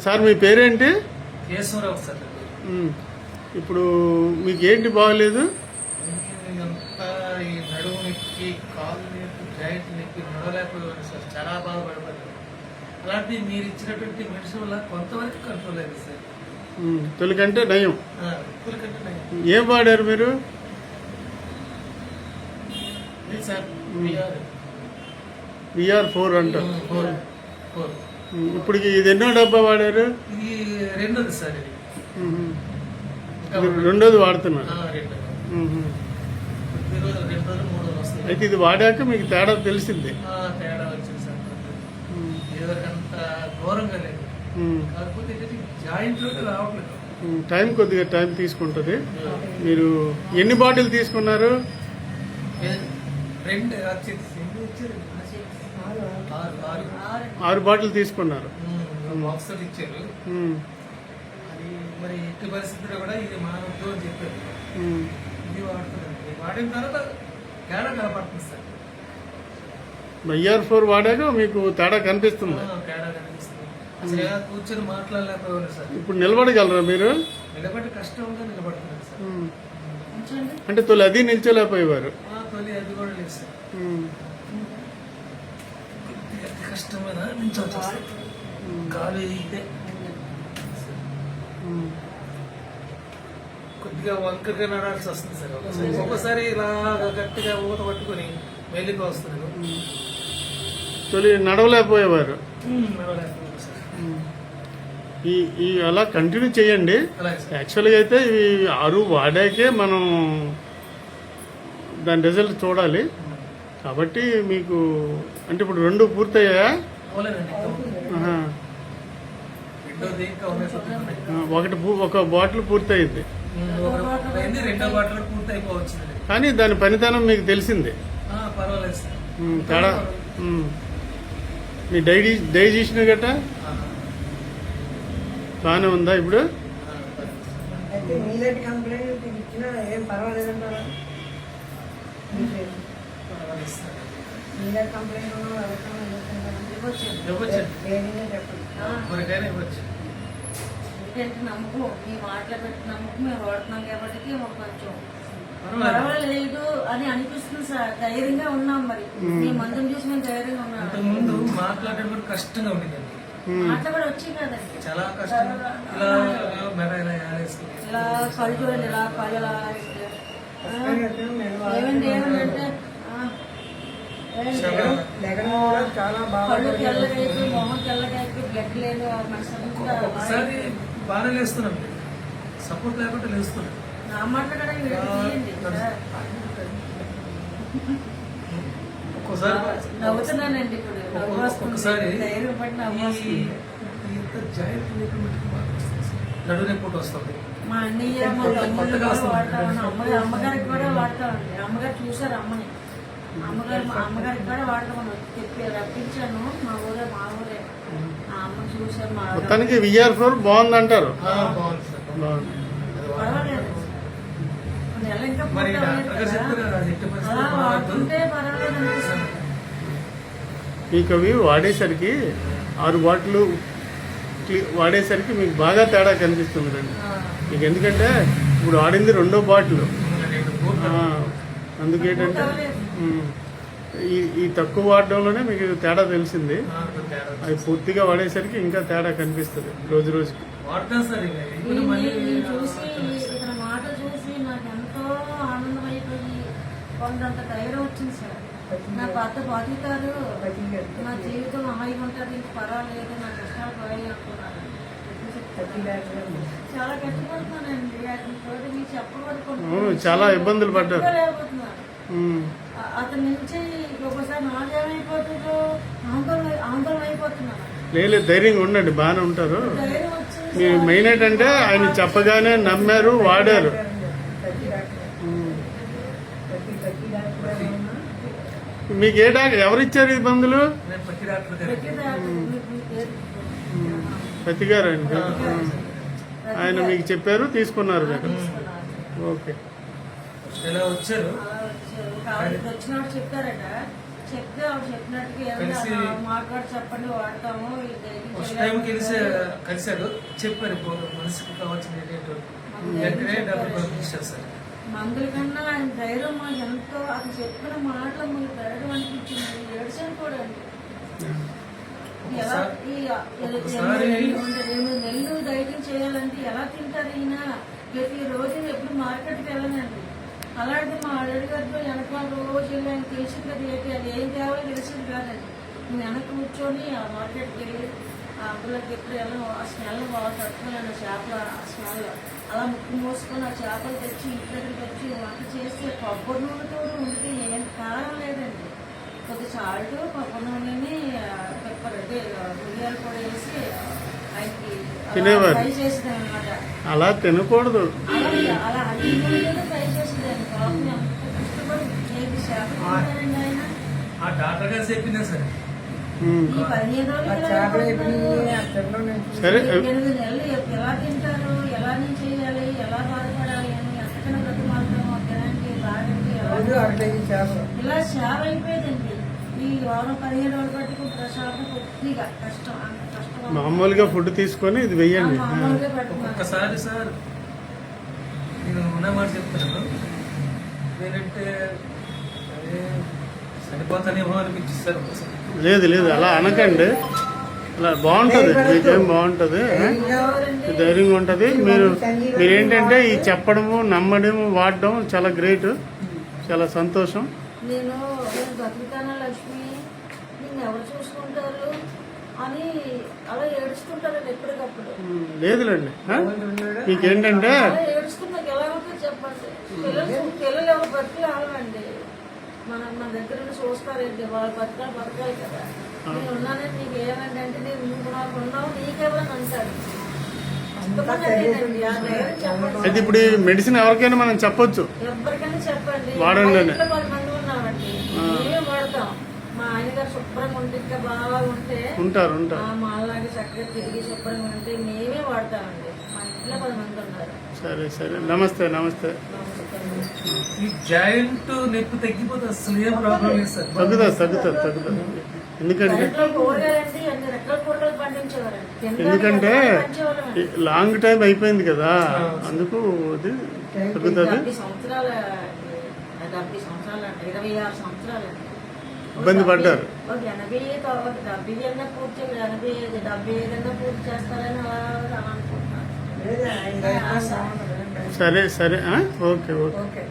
Sir మీ పేరేంటి? Keshavarao sir. ఇప్పుడు మీకు ఏంటి బాగలేదు? అంతా ఈ నడుము నొప్పి, కాలు నొప్పి, జాయింట్ నొప్పి, నడవలేకపోయాను సార్. చాలా బాధపడిపోయాను. అలాంటి మీరు ఇచ్చినటువంటి మెడిసిన్ వల్ల కొంతవరకు కంట్రోల్ అయింది సార్. తొలికంటే నయం. తొలికంటే నయం. ఏం వాడారు మీరు? సార్ VR4 అంటారు. ఇప్పుడు ఇది ఎన్నో డబ్బా వాడారు? ఇది రెండోది సార్. ఇది రెండోది వాడుతున్నారు. అయితే ఇది వాడాక మీకు తేడా తెలిసింది? తేడా వచ్చింది సార్. ఇదివరకంత ఘోరంగా లేదు, కాకపోతే జాయింట్ రావట్లేదు. కొద్దిగా టైం తీసుకుంటుంది. మీరు ఎన్ని బాటిల్ తీసుకున్నారు? 6 బాటిల్ తీసుకున్నారు. బాక్సర్ ఇచ్చారు. అది మరి ఎట్టి పరిస్థితుల్లో కూడా ఇది మానవద్దు అని చెప్పారు. ఇది వాడుతుంది. వాడిన తర్వాత తేడా కనపడుతుంది సార్. VR4 వాడాక మీకు తేడా కనిపిస్తుంది? తేడా కనిపిస్తుంది. అసలు ఎలా కూర్చొని మాట్లాడలేకపోయారు సార్. ఇప్పుడు నిలబడగలరా మీరు? నిలబడి కష్టంగా నిలబడుతున్నారు సార్. అంటే తొలి అది నిల్చోలేకపోయేవారు? తొలి అది కూడా లేదు సార్. కష్టమైన నిల్చోవచ్చు సార్. కాలు ఇదే కొద్దిగా వంకరగా నడాల్సి వస్తుంది సార్. ఒకసారి ఇలా గట్టిగా ఊత పట్టుకుని మెల్లిగా వస్తున్నాను. తొలి నడవలేకపోయేవారు. ఈ అలా కంటిన్యూ చేయండి. యాక్చువల్గా అయితే ఇవి 6 వాడాకే మనం దాని రిజల్ట్ చూడాలి. కాబట్టి మీకు అంటే ఇప్పుడు 2 పూర్తయ్యాయా? ఒక బాటిల్ పూర్తయింది, కానీ దాని పనితనం మీకు తెలిసింది. తేడా మీ డైజెషన్ గట్రా బాగానే ఉందా ఇప్పుడు? నమ్మకం మీ మాటలు పెట్టి నమ్మకం మేము వాడుతున్నాం కాబట్టి కొంచెం పర్వాలేదు అని అనిపిస్తుంది సార్. ధైర్యంగా ఉన్నాం. మరి మీ మందుని చూసి మేము ధైర్యంగా ఉన్నాం. ముందు మాట్లాడేటప్పుడు కష్టంగా ఉండేదండి. మాట్లాడి వచ్చి కదండి చాలా కష్టం. ఇలా కళ్ళు చూడండి, ఇలా కళ్ళు ఇలా ఏమండి ఏమంటే కళ్ళు తెల్లగైతే మొహం తెల్లగైతే బ్లడ్ లేదు. ఒకసారి బాగానే లేస్తున్నాం, సపోర్ట్ లేకుండా లేస్తున్నాం. నా మాట్లాడడం ఒక్కోసారి నవ్వుతున్నానండి. ఇప్పుడు ఒక్కొక్కసారి ధైర్యం పడి నడువు నొప్పి వస్తుంది. మా అన్నయ్య మా తమ్ముళ్ళు వాడతామని అమ్మగారికి కూడా వాడతామండి. అమ్మగారు చూసారు అమ్మని. అమ్మగారికి కూడా వాడతామని చెప్పి రప్పించాను. మా ఊరే ఆ అమ్మ చూసారు. మొత్తానికి VR4 బాగుంది అంటారు. పర్వాలేదు, నెల ఇంకా వాడుతుంటే పర్వాలేదు అనిపిస్తుంది. మీకు అవి వాడేసరికి 6 బాటిల్ వాడేసరికి మీకు బాగా తేడా కనిపిస్తుంది రండి మీకు. ఎందుకంటే ఇప్పుడు వాడింది 2వ బాటిల్. అందుకేంటంటే ఈ తక్కువ వాడడంలోనే మీకు తేడా తెలిసింది. అది పూర్తిగా వాడేసరికి ఇంకా తేడా కనిపిస్తుంది రోజు రోజుకి. చూసి ఇతని మాట చూసి నాకు ఎంతో ఆనందమైపోయి కొండంత ధైర్యం వచ్చింది సార్. నా భర్త బతుకుతారు, నా జీవితం హాయిగా ఉంటుంది, ఇంక పర్వాలేదు, నా కష్టాలు పోయి అనుకున్నాను. చాలా కష్టపడుతున్నానండి. అతనితోటి మీకు చెప్పబడుతున్నాను. చాలా ఇబ్బందులు పడ్డారు. అతని నుంచి ఒకసారి నాకేమైపోతుందో ఆందోళన అయిపోతున్నాను. లేదు, ధైర్యంగా ఉండండి, బాగానే ఉంటారు. మీరు మెయిన్ ఏంటంటే ఆయన చెప్పగానే నమ్మారు, వాడారు. మీకు ఏ డాక్టర్ ఎవరిచ్చారు ఈ మందులు? పతి గారు ఆయన మీకు చెప్పారు, తీసుకున్నారు మీరు. ఓకే. వచ్చినప్పుడు చెప్పారట. చెప్తే ఆవిడ చెప్పినట్టుగా కలిసి- మాట్లాడి చెప్పండి వాడతాము ఇది డైలీ ఫస్ట్ చేయాలి. టైం కలిసాడు చెప్పారు మనసుకు కావాల్సింది ఏంటంటే వెంటనే డబ్బులు పంపించారు సార్. మందుల కన్నా ఆయన ధైర్యం మాకు ఎంతో అది చెప్పిన మాటలు మాకు ధైర్యం అనిపించింది. ఏడ్చాను కూడా అండి. ఎలా ఈ 8 నెలలు డైటింగ్ చేయాలంటే ఎలా తింటారు ఈయన? ప్రతి రోజు ఎప్పుడు మార్కెట్కి వెళ్ళనండి. అలాంటి మా అల్లుడి గారితో వెనకాల రోజు వెళ్ళి ఆయన తెలిసింది కదా ఏంటి అది ఏం తేవాలో తెలిసింది కాదండి. నేను వెనక కూర్చొని ఆ మార్కెట్కి వెళ్ళి అందులోకి ఎప్పుడు వెళ్ళను ఆ స్మెల్ బాగా తట్టుకోలేను. చేపల స్మెల్ అలా ముక్కు మూసుకొని ఆ చేపలు తెచ్చి ఇంటి దగ్గరికి వచ్చి వంట చేసి కొబ్బరి నూనెతో ఉంటే ఏం కారం లేదండి. కొద్ది సాల్ట్ కొబ్బరి నూనెని పెప్పర్ అంటే ఉల్లిపాయలు కూడా వేసి ఆయనకి తినేవారు. ఫ్రై చేసింది అనమాట. అలా తినకూడదు. అలా అన్ని నూనెలో ఫ్రై చేసిందండి. పాపం ఎంత కష్టపడి ఏది చేప తింటారండి ఆయన. ఆ డాక్టర్ గారు చెప్పినా సరే ఉమ్. ఈ 15 రోజులు సరే 8 నెలలు ఎలా తింటారు, ఎలా నేను చేయాలి, ఎలా బాధపడాలి అని ఎంతకన్నా బ్రతమాలతాము తినండి తాగండి ఇలా సేవ అయిపోయేదండి. ఈ వారం 15 రోజులు బట్టి ప్రశాంతం కొద్దిగా కష్టం అంత కష్టం మామూలుగా ఫుడ్ తీసుకొని ఇది వెయ్యండి. మామూలుగా పెట్టుకున్నాను. ఒక్కసారి సార్ నేను ఉన్న మాట చెప్తున్నాను ఏంటంటే అదే సరిపోతానేమో అనిపించింది సార్ ఒకసారి. లేదు లేదు అలా అనకండి. అలా బాగుంటుంది, మీకేం బాగుంటుంది, ధైర్యంగా ఉంటుంది. మీరేంటంటే ఈ చెప్పడము నమ్మడము వాడడం చాలా గ్రేట్, చాలా సంతోషం. నేను బతుకుతానా లక్ష్మి నిన్ను ఎవరు చూసుకుంటారు అని అలా ఏడుచుకుంటారండి ఎప్పటికప్పుడు. లేదులేండి. మీకేంటంటే అలా ఏడుచుకున్నాక ఎలా ఉంటుంది చెప్పండి. పిల్లలు ఎవరు బతుకులు ఆడవండి. మన దగ్గర నుండి చూస్తారండి. వాళ్ళ బతకాలు బతకాలి కదా. నేను ఉన్నానని నీకు ఏమండి అంటే నువ్వు నాకు ఉన్నావు నీకెవరని అంటారు. అంతమంది అదేనండి. ఆ ధైర్యం చెప్పండి. అయితే ఇప్పుడు ఈ మెడిసిన్ ఎవరికైనా మనం చెప్పొచ్చు, ఎవరికైనా చెప్పండి. వాడండి. మా ఇంట్లో 10 మంది ఉన్నామండి. మేమే వాడతాం. మా ఆయన గారు శుభ్రంగా ఉంటే ఇంకా బాగా ఉంటే ఉంటారు. మా అలాగే చక్కగా తిరిగి శుభ్రంగా ఉంటే మేమే వాడతామండి. మా ఇంట్లో 10 మంది ఉన్నారు. సరే సరే, నమస్తే నమస్తే. ఈ జాయింట్ నొప్పి తగ్గిపోతే అసలు ఏం ప్రాబ్లం లేదు సార్. తగ్గుతుంది. ఎందుకంటే ఇంట్లో కూరగాయలండి అన్ని రకాల కూరగాయలు పండించేవారండి. కింద ఎందుకంటే పండించేవాళ్ళమండి. లాంగ్ టైం అయిపోయింది కదా, అందుకు ఇది తగ్గుతుంది. 70 సంవత్సరాల 70 సంవత్సరాలు అండి. 26 సంవత్సరాలు అండి. ఇబ్బంది పడ్డారు. ఒక 80 70 అన్నా పూర్తి 85 70 అన్నా పూర్తి చేస్తారని అలా అనుకుంటున్నాను. సరే సరే, ఓకే ఓకే. ఓకే.